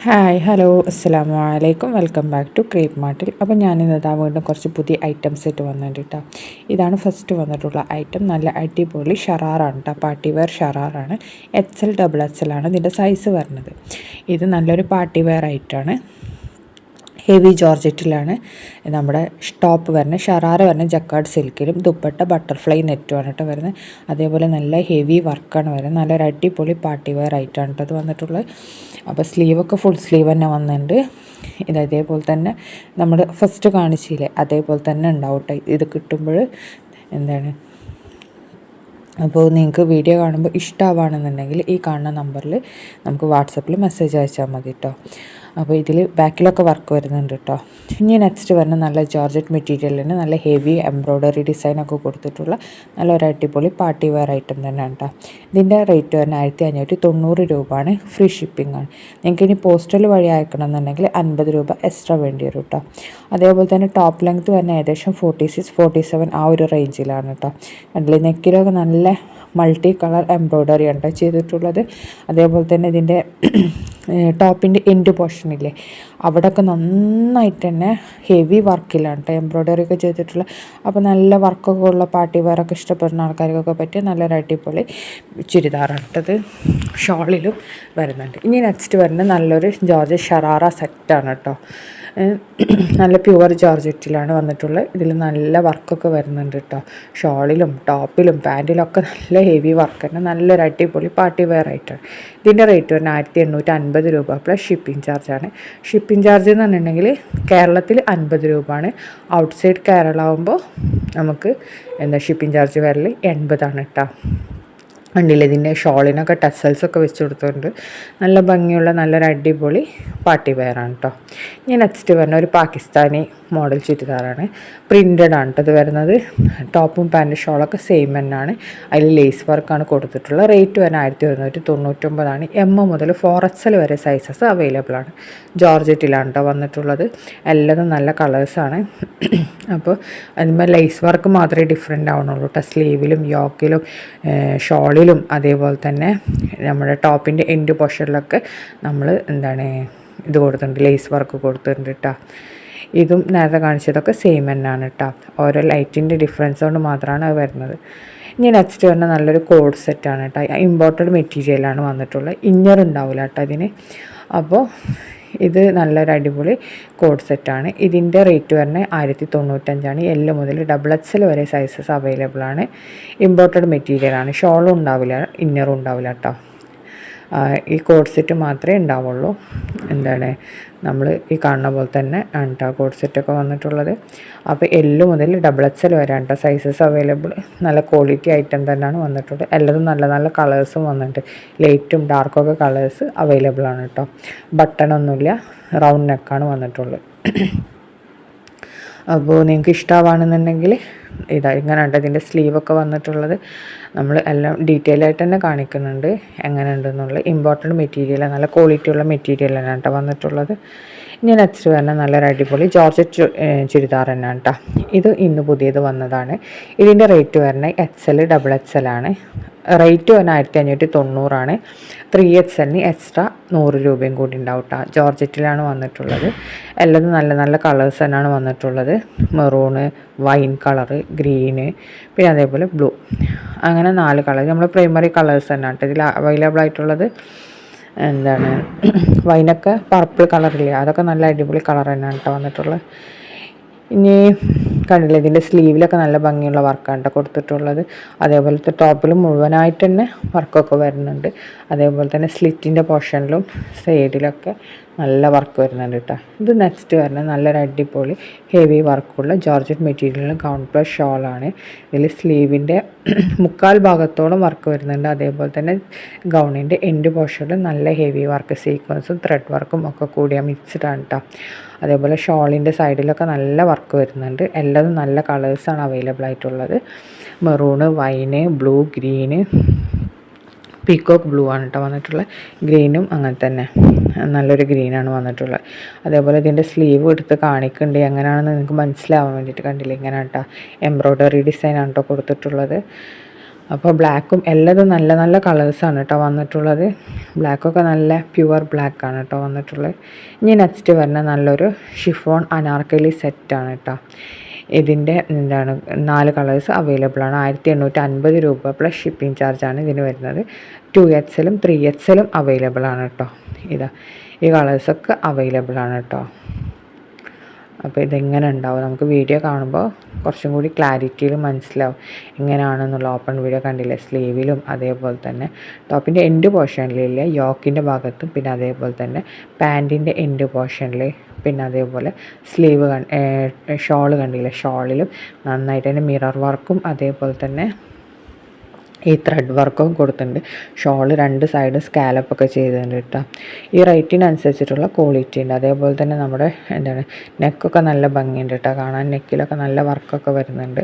Hi hello അസ്സലാമു അലൈക്കും welcome back to creep മാർട്ടിൽ. അപ്പോൾ ഞാനിതാ വീണ്ടും കുറച്ച് പുതിയ ഐറ്റംസ് ആയിട്ട് വന്നിട്ടുണ്ട് കേട്ടോ. ഇതാണ് ഫസ്റ്റ് വന്നിട്ടുള്ള ഐറ്റം. നല്ല അടിപൊളി ഷറാറാണ് കേട്ടോ. പാർട്ടി വെയർ ഷറാറാണ്. XL XXL ആണ് ഇതിൻ്റെ സൈസ് വരുന്നത്. ഇത് നല്ലൊരു പാർട്ടി വെയർ ആയിട്ടാണ്. ഹെവി ജോർജറ്റിലാണ് നമ്മുടെ ടോപ്പ് വരുന്നത്. ഷറാറ വരുന്നത് ജക്കാർഡ് സിൽക്കിലും ദുപ്പട്ട ബട്ടർഫ്ലൈ നെറ്റുമാണ് കേട്ടോ വരുന്നത്. അതേപോലെ നല്ല ഹെവി വർക്കാണ് വരുന്നത്. നല്ലൊരു അടിപൊളി പാർട്ടി വെയർ ആയിട്ടാണ് കേട്ടോ അത് വന്നിട്ടുള്ളത്. അപ്പോൾ സ്ലീവൊക്കെ ഫുൾ സ്ലീവ് തന്നെ വന്നിട്ടുണ്ട്. ഇതേപോലെ തന്നെ നമ്മൾ ഫസ്റ്റ് കാണിച്ചില്ലേ അതേപോലെ തന്നെ ഉണ്ടാവും കേട്ടോ ഇത് കിട്ടുമ്പോൾ. എന്താണ് അപ്പോൾ നിങ്ങൾക്ക് വീഡിയോ കാണുമ്പോൾ ഇഷ്ടമാവുകയാണെന്നുണ്ടെങ്കിൽ ഈ കാണുന്ന നമ്പറിൽ നമുക്ക് വാട്സപ്പിൽ മെസ്സേജ് അയച്ചാൽ മതി കേട്ടോ. അപ്പോൾ ഇതിൽ ബാക്കിലൊക്കെ വർക്ക് വരുന്നുണ്ട് കേട്ടോ. ഇനി നെക്സ്റ്റ് വരുന്ന നല്ല ജോർജറ്റ് മെറ്റീരിയലിന് നല്ല ഹെവി എംബ്രോയ്ഡറി ഡിസൈനൊക്കെ കൊടുത്തിട്ടുള്ള നല്ലൊരു അടിപൊളി പാർട്ടി വെയർ ഐറ്റം തന്നെയാണ് കേട്ടോ. ഇതിൻ്റെ റേറ്റ് വരുന്നത് 1590 രൂപയാണ്. ഫ്രീ ഷിപ്പിംഗ് ആണ്. നിങ്ങൾക്ക് ഇനി പോസ്റ്റൽ വഴി അയക്കണമെന്നുണ്ടെങ്കിൽ 50 രൂപ എക്സ്ട്രാ വേണ്ടി വരും കേട്ടോ. അതേപോലെ തന്നെ ടോപ്പ് ലെങ്ത് വരുന്ന ഏകദേശം 46, 47 ആ ഒരു റേഞ്ചിലാണ് കേട്ടോ. കണ്ടില്ലേ നെക്കിലൊക്കെ നല്ല മൾട്ടി കളർ എംബ്രോയ്ഡറി ആണ് ചെയ്തിട്ടുള്ളത്. അതേപോലെ തന്നെ ഇതിൻ്റെ ടോപ്പിൻ്റെ എൻഡ് പോർഷനില്ലേ അവിടെയൊക്കെ നന്നായിട്ട് തന്നെ ഹെവി വർക്കിലാണ് കേട്ടോ എംബ്രോയ്ഡറി ഒക്കെ ചെയ്തിട്ടുള്ളത്. അപ്പോൾ നല്ല വർക്കൊക്കെ ഉള്ള പാർട്ടി വെയറൊക്കെ ഇഷ്ടപ്പെടുന്ന ആൾക്കാർക്കൊക്കെ പറ്റിയ നല്ലൊരു അടിപൊളി ചുരിദാറാണ് കേട്ടത്. ഷോളിലും വരുന്നുണ്ട്. ഇനി നെക്സ്റ്റ് വരുന്നത് നല്ലൊരു ജോർജറ്റ് ഷറാറ സെറ്റാണ് കേട്ടോ. നല്ല പ്യുവർ ജോർജറ്റിലാണ് വന്നിട്ടുള്ളത്. ഇതിൽ നല്ല വർക്കൊക്കെ വരുന്നുണ്ട് കേട്ടോ. ഷോളിലും ടോപ്പിലും പാൻറ്റിലൊക്കെ നല്ല ഹെവി വർക്ക് തന്നെ. നല്ലൊരു അടിപൊളി പാർട്ടി വെയർ ആയിട്ടാണ്. ഇതിൻ്റെ റേറ്റ് വരുന്നത് 1850 രൂപ പ്ലസ് ഷിപ്പിംഗ് ചാർജാണ്. ഷിപ്പിംഗ് ചാർജ് എന്ന് പറഞ്ഞിട്ടുണ്ടെങ്കിൽ കേരളത്തിൽ 50 രൂപയാണ്. ഔട്ട്സൈഡ് കേരള ആകുമ്പോൾ നമുക്ക് ഷിപ്പിംഗ് ചാർജ് വരൽ 80 കേട്ടോ. കണ്ടില്ലേ ഇതിൻ്റെ ഷോളിനൊക്കെ ടസൽസൊക്കെ വെച്ച് കൊടുത്തിട്ടുണ്ട്. നല്ല ഭംഗിയുള്ള നല്ലൊരു അടിപൊളി പാർട്ടി വെയറാണ് കേട്ടോ. ഇനി നെക്സ്റ്റ് വരുന്ന ഒരു പാകിസ്ഥാനി മോഡൽ ചുരിദാറാണ്. പ്രിൻ്റഡ് ആണ് കേട്ടോ ഇത് വരുന്നത്. ടോപ്പും പാൻറ്റും ഷോളൊക്കെ സെയിം തന്നെയാണ്. അതിൽ ലേസ് വർക്കാണ് കൊടുത്തിട്ടുള്ളത്. റേറ്റ് വരുന്നത് 1199. M മുതൽ 4XL വരെ സൈസസ് അവൈലബിൾ ആണ്. ജോർജറ്റിലാണ് കേട്ടോ വന്നിട്ടുള്ളത്. എല്ലാതും നല്ല കളേഴ്സാണ്. അപ്പോൾ അതിന്മേൽ ലേസ് വർക്ക് മാത്രമേ ഡിഫറെൻ്റ് ആവണുള്ളൂ കേട്ടോ. സ്ലീവിലും യോക്കിലും ഷോളിലും അതേപോലെ തന്നെ നമ്മുടെ ടോപ്പിൻ്റെ എൻഡ് പോർഷനിലൊക്കെ നമ്മൾ ഇത് കൊടുത്തിട്ടുണ്ട്, ലേസ് വർക്ക് കൊടുത്തിട്ടുണ്ട് കേട്ടോ. ഇതും നേരത്തെ കാണിച്ചതൊക്കെ സെയിം തന്നെയാണ് കേട്ടോ. ഓരോ ലൈറ്റിൻ്റെ ഡിഫറൻസ് കൊണ്ട് മാത്രമാണ് അത് വരുന്നത്. ഇനി നെക്സ്റ്റ് വരുന്ന നല്ലൊരു കോഡ് സെറ്റാണ് കേട്ടോ. ഇമ്പോർട്ടഡ് മെറ്റീരിയലാണ് വന്നിട്ടുള്ളത്. ഇന്നർ ഉണ്ടാവില്ല കേട്ടോ അതിന്. അപ്പോൾ ഇത് നല്ലൊരു അടിപൊളി കോഡ് സെറ്റാണ്. ഇതിൻ്റെ റേറ്റ് വരുന്നത് 1095. L മുതൽ XXL വരെ സൈസസ് അവൈലബിൾ ആണ്. ഇമ്പോർട്ടഡ് മെറ്റീരിയലാണ്. ഷോളും ഉണ്ടാവില്ല, ഇന്നറും ഉണ്ടാവില്ല കേട്ടോ. ഈ കോഡ് സെറ്റ് മാത്രമേ ഉണ്ടാവുള്ളൂ. നമ്മൾ ഈ കാണുന്ന പോലെ തന്നെ ആണ് കേട്ടോ കോഡ് സെറ്റൊക്കെ വന്നിട്ടുള്ളത്. അപ്പോൾ L മുതൽ XXL വരെ കേട്ടോ സൈസസ് അവൈലബിൾ. നല്ല ക്വാളിറ്റി ഐറ്റം തന്നെയാണ് വന്നിട്ടുള്ളത്. എല്ലാതും നല്ല നല്ല കളേഴ്സും വന്നിട്ടുണ്ട്. ലൈറ്റും ഡാർക്കൊക്കെ കളേഴ്സ് അവൈലബിൾ ആണ് കേട്ടോ. ബട്ടണൊന്നുമില്ല, റൗണ്ട് നെക്കാണ് വന്നിട്ടുള്ളത്. അപ്പോൾ നിങ്ങൾക്ക് ഇഷ്ടമാണെന്നുണ്ടെങ്കിൽ ഇങ്ങനെ ഉണ്ട് ഇതിൻ്റെ സ്ലീവൊക്കെ വന്നിട്ടുള്ളത്. നമ്മൾ എല്ലാം ഡീറ്റെയിൽ ആയിട്ട് തന്നെ കാണിക്കുന്നുണ്ട് എങ്ങനെ ഉണ്ടെന്നുള്ളത്. ഇമ്പോർട്ടൻറ്റ് മെറ്റീരിയൽ, നല്ല ക്വാളിറ്റി ഉള്ള മെറ്റീരിയൽ തന്നെയാണ് കേട്ടോ വന്നിട്ടുള്ളത്. ഇനി നെക്സ്റ്റ് വരുന്ന നല്ലൊരു അടിപൊളി ജോർജറ്റ് ചുരിദാർ തന്നെയാണ് കേട്ടോ. ഇത് ഇന്ന് പുതിയത് വന്നതാണ്. ഇതിൻ്റെ റേറ്റ് വരുന്നത് XL XXL ആണ്. റേറ്റ് വരുന്നത് 1590. 3XL എക്സ്ട്രാ 100 രൂപയും കൂടി ഉണ്ടാവും കേട്ടോ. ജോർജറ്റിലാണ് വന്നിട്ടുള്ളത്. എല്ലാതും നല്ല നല്ല കളേഴ്സ് തന്നെയാണ് വന്നിട്ടുള്ളത്. മെറൂണ്, വൈൻ കളറ്, ഗ്രീന്, പിന്നെ അതേപോലെ ബ്ലൂ, അങ്ങനെ 4 കളർ. നമ്മൾ പ്രൈമറി കളേഴ്സ് തന്നെയാണ് കേട്ടോ ഇതിൽ അവൈലബിൾ ആയിട്ടുള്ളത്. വൈനൊക്കെ പർപ്പിൾ കളറില്ലേ, അതൊക്കെ നല്ല അടിപൊളി കളർ തന്നെയാണ് കേട്ടോ വന്നിട്ടുള്ളത്. ഇനി കണ്ടില്ലേ ഇതിൻ്റെ സ്ലീവിലൊക്കെ നല്ല ഭംഗിയുള്ള വർക്കാണ് കേട്ടോ കൊടുത്തിട്ടുള്ളത്. അതേപോലത്തെ ടോപ്പിൽ മുഴുവനായിട്ട് തന്നെ വർക്കൊക്കെ വരുന്നുണ്ട്. അതേപോലെ തന്നെ സ്ലിറ്റിൻ്റെ പോർഷനിലും സൈഡിലൊക്കെ നല്ല വർക്ക് വരുന്നുണ്ട് കേട്ടോ. ഇത് നെക്സ്റ്റ് വരുന്നത് നല്ലൊരു അടിപൊളി ഹെവി വർക്കുള്ള ജോർജറ്റ് മെറ്റീരിയൽ ഗൗൺ പ്ലസ് ഷോളാണ്. ഇതിൽ സ്ലീവിൻ്റെ മുക്കാൽ ഭാഗത്തോളം വർക്ക് വരുന്നുണ്ട്. അതേപോലെ തന്നെ ഗൗണിൻ്റെ എൻഡ് പോർഷനിൽ നല്ല ഹെവി വർക്ക് സീക്വൻസും ത്രെഡ് വർക്കും ഒക്കെ കൂടിയ മിക്സ്ഡ് ആണ് കേട്ടോ. അതേപോലെ ഷോളിൻ്റെ സൈഡിലൊക്കെ നല്ല വർക്ക് വരുന്നുണ്ട്. എല്ലാതും നല്ല കളേഴ്സാണ് അവൈലബിൾ ആയിട്ടുള്ളത്. Maroon, wine, blue, green, peacock blue ആണ് കേട്ടോ വന്നിട്ടുള്ളത്. ഗ്രീനും അങ്ങനെ തന്നെ നല്ലൊരു ഗ്രീനാണ് വന്നിട്ടുള്ളത്. അതേപോലെ ഇതിൻ്റെ സ്ലീവ് എടുത്ത് കാണിക്കുന്നുണ്ട് എങ്ങനെയാണെന്ന് നിങ്ങൾക്ക് മനസ്സിലാവാൻ വേണ്ടിയിട്ട്. കണ്ടില്ല ഇങ്ങനെ കേട്ടോ എംബ്രോയ്ഡറി ഡിസൈനാണ് കേട്ടോ കൊടുത്തിട്ടുള്ളത്. അപ്പോൾ ബ്ലാക്കും എല്ലാതും നല്ല നല്ല കളേഴ്സാണ് കേട്ടോ വന്നിട്ടുള്ളത്. ബ്ലാക്കൊക്കെ നല്ല പ്യുവർ ബ്ലാക്കാണ് കേട്ടോ വന്നിട്ടുള്ളത്. ഇനി നെക്സ്റ്റ് വരുന്ന നല്ലൊരു ഷിഫോൺ അനാർക്കലി സെറ്റാണ് കേട്ടോ. ഇതിൻ്റെ 4 കളേഴ്സ് അവൈലബിൾ ആണ്. 1850 രൂപ പ്ലസ് ഷിപ്പിംഗ് ചാർജാണ് ഇതിന് വരുന്നത്. 2XL 3XL അവൈലബിൾ ആണ് കേട്ടോ. ഈ കളേഴ്സൊക്കെ അവൈലബിൾ ആണ് കേട്ടോ. അപ്പോൾ ഇതെങ്ങനെ ഉണ്ടാവും നമുക്ക് വീഡിയോ കാണുമ്പോൾ കുറച്ചും കൂടി ക്ലാരിറ്റിയിൽ മനസ്സിലാവും എങ്ങനെയാണെന്നുള്ള. ഓപ്പൺ വീഡിയോ കണ്ടില്ലേ, സ്ലീവിലും അതേപോലെ തന്നെ ടോപ്പിൻ്റെ എൻഡ് പോർഷനിലില്ല, യോക്കിൻ്റെ ഭാഗത്തും, പിന്നെ അതേപോലെ തന്നെ പാൻറ്റിൻ്റെ എൻഡ് പോർഷനിൽ, പിന്നെ അതേപോലെ സ്ലീവ് ഷോള് കണ്ടില്ലേ, ഷോളിലും നന്നായിട്ട് തന്നെ മിറർ വർക്കും അതേപോലെ തന്നെ ഈ ത്രെഡ് വർക്കും കൊടുത്തിട്ടുണ്ട്. ഷോള് 2 സൈഡും സ്കാലപ്പൊക്കെ ചെയ്തിട്ടുണ്ട് കേട്ടോ. ഈ റേറ്റിനനുസരിച്ചിട്ടുള്ള ക്വാളിറ്റി ഉണ്ട്. അതേപോലെ തന്നെ നമ്മുടെ നെക്കൊക്കെ നല്ല ഭംഗിയുണ്ട് കേട്ടോ കാണാൻ. നെക്കിലൊക്കെ നല്ല വർക്കൊക്കെ വരുന്നുണ്ട്.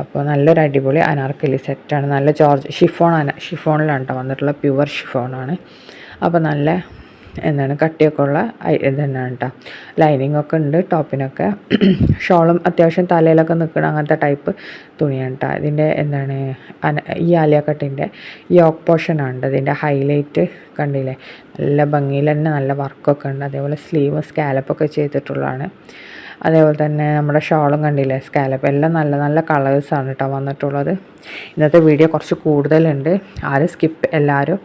അപ്പോൾ നല്ലൊരു അടിപൊളി അനാർക്കലി സെറ്റാണ്. നല്ല ഷിഫോണിലാണ് കേട്ടോ വന്നിട്ടുള്ള, പ്യുവർ ഷിഫോണാണ്. അപ്പോൾ നല്ല കട്ടിയൊക്കെ ഉള്ള ഇതന്നെയാണ് കേട്ടോ. ലൈനിങ് ഒക്കെ ഉണ്ട് ടോപ്പിനൊക്കെ. ഷോളും അത്യാവശ്യം തലയിലൊക്കെ നിൽക്കണം അങ്ങനത്തെ ടൈപ്പ് തുണിയാണ് കേട്ടോ. ഇതിൻ്റെ ഈ ആലിയ കട്ടിൻ്റെ യോക്ക് പോർഷനാണ് ഇതിൻ്റെ ഹൈലൈറ്റ്. കണ്ടില്ലേ, നല്ല ഭംഗിയിൽ തന്നെ നല്ല വർക്കൊക്കെ ഉണ്ട്. അതേപോലെ സ്ലീവ് സ്കാലപ്പൊക്കെ ചെയ്തിട്ടുള്ളതാണ്. അതേപോലെ തന്നെ നമ്മുടെ ഷോളും കണ്ടില്ലേ, സ്കാലപ്പ്, എല്ലാം നല്ല നല്ല കളേഴ്സാണ് കേട്ടോ വന്നിട്ടുള്ളത്. ഇന്നത്തെ വീഡിയോ കുറച്ച് കൂടുതലുണ്ട്. എല്ലാവരും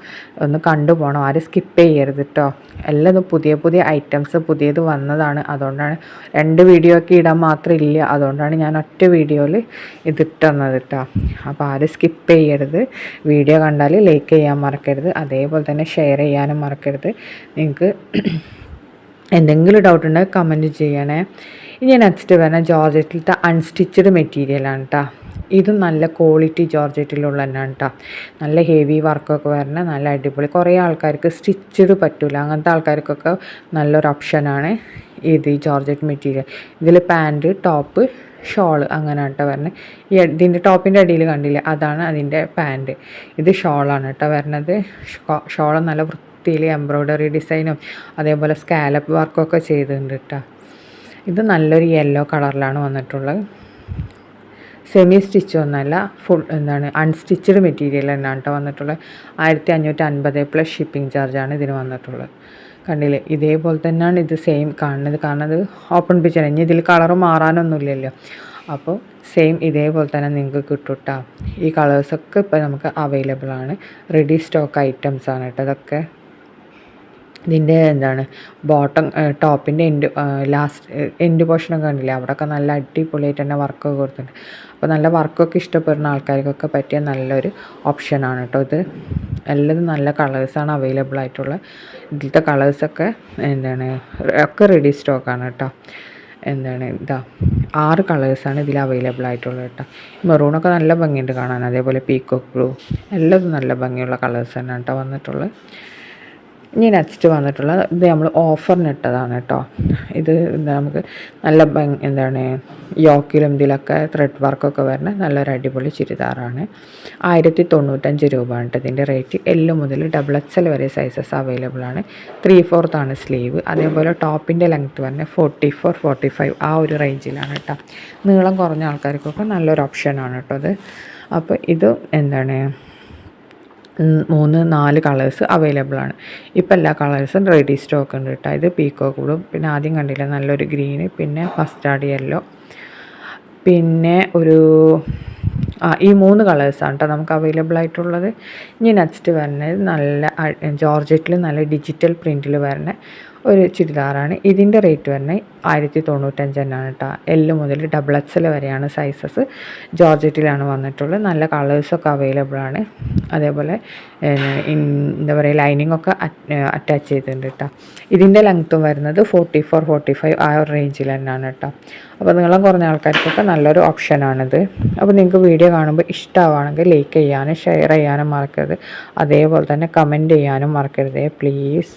ഒന്ന് കണ്ടുപോകണം, ആരും സ്കിപ്പ് ചെയ്യരുത് കേട്ടോ. എല്ലാം പുതിയ പുതിയ ഐറ്റംസ് പുതിയത് വന്നതാണ്. അതുകൊണ്ടാണ് 2 വീഡിയോ ഒക്കെ ഇടാൻ മാത്രം ഇല്ല. അതുകൊണ്ടാണ് ഞാൻ ഒറ്റ വീഡിയോയിൽ ഇതിട്ടുന്നത് കേട്ടോ. അപ്പോൾ ആരും സ്കിപ്പ് ചെയ്യരുത്. വീഡിയോ കണ്ടാൽ ലൈക്ക് ചെയ്യാൻ മറക്കരുത്. അതേപോലെ തന്നെ ഷെയർ ചെയ്യാനും മറക്കരുത്. നിങ്ങൾക്ക് എന്തെങ്കിലും ഡൗട്ട് ഉണ്ടെങ്കിൽ കമൻറ്റ് ചെയ്യണേ. ഇനി നെക്സ്റ്റ് വരുന്ന ജോർജറ്റിലത്തെ അൺസ്റ്റിച്ചഡ് മെറ്റീരിയലാണ് കേട്ടോ. ഇതും നല്ല ക്വാളിറ്റി ജോർജറ്റിലുള്ള തന്നെയാണ് കേട്ടോ. നല്ല ഹെവി വർക്കൊക്കെ വരണ നല്ല അടിപൊളി. കുറേ ആൾക്കാർക്ക് സ്റ്റിച്ചഡ് പറ്റില്ല, അങ്ങനത്തെ ആൾക്കാർക്കൊക്കെ നല്ലൊരു ഓപ്ഷനാണ് ഇത്, ഈ ജോർജറ്റ് മെറ്റീരിയൽ. ഇതിൽ പാൻറ്റ്, ടോപ്പ്, ഷോള് അങ്ങനെ കേട്ടോ വരണത്. ഇതിൻ്റെ ടോപ്പിൻ്റെ അടിയിൽ കണ്ടില്ലേ, അതാണ് അതിൻ്റെ പാൻറ്റ്. ഇത് ഷോളാണ് കേട്ടോ വരണത്. ഷോള് നല്ല വൃത്തിയിൽ എംബ്രോയ്ഡറി ഡിസൈനും അതേപോലെ സ്കാലപ്പ് വർക്കൊക്കെ ചെയ്തിട്ടുണ്ട് കേട്ടോ. ഇത് നല്ലൊരു യെല്ലോ കളറിലാണ് വന്നിട്ടുള്ളത്. സെമി സ്റ്റിച്ച് ഒന്നല്ല, ഫുൾ അൺസ്റ്റിച്ചഡ് മെറ്റീരിയൽ തന്നെയാണ് കേട്ടോ വന്നിട്ടുള്ളത്. 1550 പ്ലസ് ഷിപ്പിംഗ് ചാർജാണ് ഇതിന് വന്നിട്ടുള്ളത്. കണ്ടില്ലേ, ഇതേപോലെ തന്നെയാണ് ഇത് സെയിം കാണുന്നത്. കാരണം അത് ഓപ്പൺ പിക്ചർ, ഇനി ഇതിൽ കളറ് മാറാനൊന്നുമില്ലല്ലോ. അപ്പോൾ സെയിം ഇതേപോലെ തന്നെ നിങ്ങൾക്ക് കിട്ടും കേട്ടോ. ഈ കളേഴ്സൊക്കെ ഇപ്പോൾ നമുക്ക് അവൈലബിൾ ആണ്. റെഡി സ്റ്റോക്ക് ഐറ്റംസ് ആണ് കേട്ടോ ഇതൊക്കെ. ഇതിൻ്റെ ബോട്ടം ടോപ്പിൻ്റെ എൻഡ് പോർഷനൊക്കെ കണ്ടില്ലേ, അവിടെയൊക്കെ നല്ല അടിപൊളിയായിട്ട് തന്നെ വർക്കൊക്കെ കൊടുത്തിട്ടുണ്ട്. അപ്പോൾ നല്ല വർക്കൊക്കെ ഇഷ്ടപ്പെടുന്ന ആൾക്കാർക്കൊക്കെ പറ്റിയ നല്ലൊരു ഓപ്ഷനാണ് കേട്ടോ ഇത്. എല്ലാതും നല്ല കളേഴ്സാണ് അവൈലബിൾ ആയിട്ടുള്ള. ഇതിലത്തെ കളേഴ്സൊക്കെ ഒക്കെ റെഡി സ്റ്റോക്കാണ് കേട്ടോ. 6 കളേഴ്സാണ് ഇതിൽ അവൈലബിൾ ആയിട്ടുള്ളത് കേട്ടോ. മെറൂണൊക്കെ നല്ല ഭംഗിയുണ്ട് കാണാൻ. അതേപോലെ പീക്കോക്ക് ബ്ലൂ, എല്ലാതും നല്ല ഭംഗിയുള്ള കളേഴ്സ് തന്നെയാണ് കേട്ടോ വന്നിട്ടുള്ളത്. ഇനി നെക്സ്റ്റ് വന്നിട്ടുള്ളത് ഇത് നമ്മൾ ഓഫറിന് ഇട്ടതാണ് കേട്ടോ. ഇത് നമുക്ക് നല്ല യോക്കിലും ഇതിലൊക്കെ ത്രെഡ് വർക്കൊക്കെ വരുന്ന നല്ലൊരു അടിപൊളി ചുരിദാറാണ്. 1095 രൂപ ആണ് ഇതിൻ്റെ റേറ്റ്. L മുതൽ XXL വരെ സൈസസ് അവൈലബിൾ ആണ്. 3/4 ആണ് സ്ലീവ്. അതേപോലെ ടോപ്പിൻ്റെ ലെങ്ത്ത് വരുന്നത് 44, 45 ആ ഒരു റേഞ്ചിലാണ് കേട്ടോ. നീളം കുറഞ്ഞ ആൾക്കാർക്കൊക്കെ നല്ലൊരു ഓപ്ഷനാണ് കേട്ടോ അത്. അപ്പോൾ ഇത് 3-4 കളേഴ്സ് അവൈലബിൾ ആണ്. ഇപ്പോൾ എല്ലാ കളേഴ്സും റെഡി സ്റ്റോക്ക് ഉണ്ട് കേട്ടോ. ഇത് പീക്കോക്ക് ബ്ലൂ, പിന്നെ ആദ്യം കണ്ടില്ല നല്ലൊരു ഗ്രീന്, പിന്നെ മസ്റ്റാർഡ് യെല്ലോ, പിന്നെ ഈ 3 കളേഴ്സാണ് കേട്ടോ നമുക്ക് അവൈലബിൾ ആയിട്ടുള്ളത്. ഇനി നെക്സ്റ്റ് വരുന്നത് നല്ല ജോർജറ്റിൽ നല്ല ഡിജിറ്റൽ പ്രിൻറ്റിൽ വരുന്ന ഒരു ചുരിദാറാണ്. ഇതിൻ്റെ റേറ്റ് വരുന്നത് 1095 തന്നെയാണ് കേട്ടോ. L മുതൽ XXL വരെയാണ് സൈസസ്. ജോർജറ്റിലാണ് വന്നിട്ടുള്ളത്. നല്ല കളേഴ്സൊക്കെ അവൈലബിൾ ആണ്. അതേപോലെ ലൈനിങ് ഒക്കെ അറ്റാച്ച് ചെയ്തിട്ടുണ്ട് കേട്ടോ. ഇതിൻ്റെ ലെങ്ത്തും വരുന്നത് 44, 45 ആ ഒരു റേഞ്ചിൽ തന്നെയാണ് കേട്ടോ. അപ്പോൾ നീളം കുറഞ്ഞ ആൾക്കാർക്കൊക്കെ നല്ലൊരു ഓപ്ഷനാണിത്. അപ്പോൾ നിങ്ങൾക്ക് വീഡിയോ കാണുമ്പോൾ ഇഷ്ടമാവുകയാണെങ്കിൽ ലൈക്ക് ചെയ്യാനും ഷെയർ ചെയ്യാനും മറക്കരുത്. അതേപോലെ തന്നെ കമൻറ്റ് ചെയ്യാനും മറക്കരുത് പ്ലീസ്.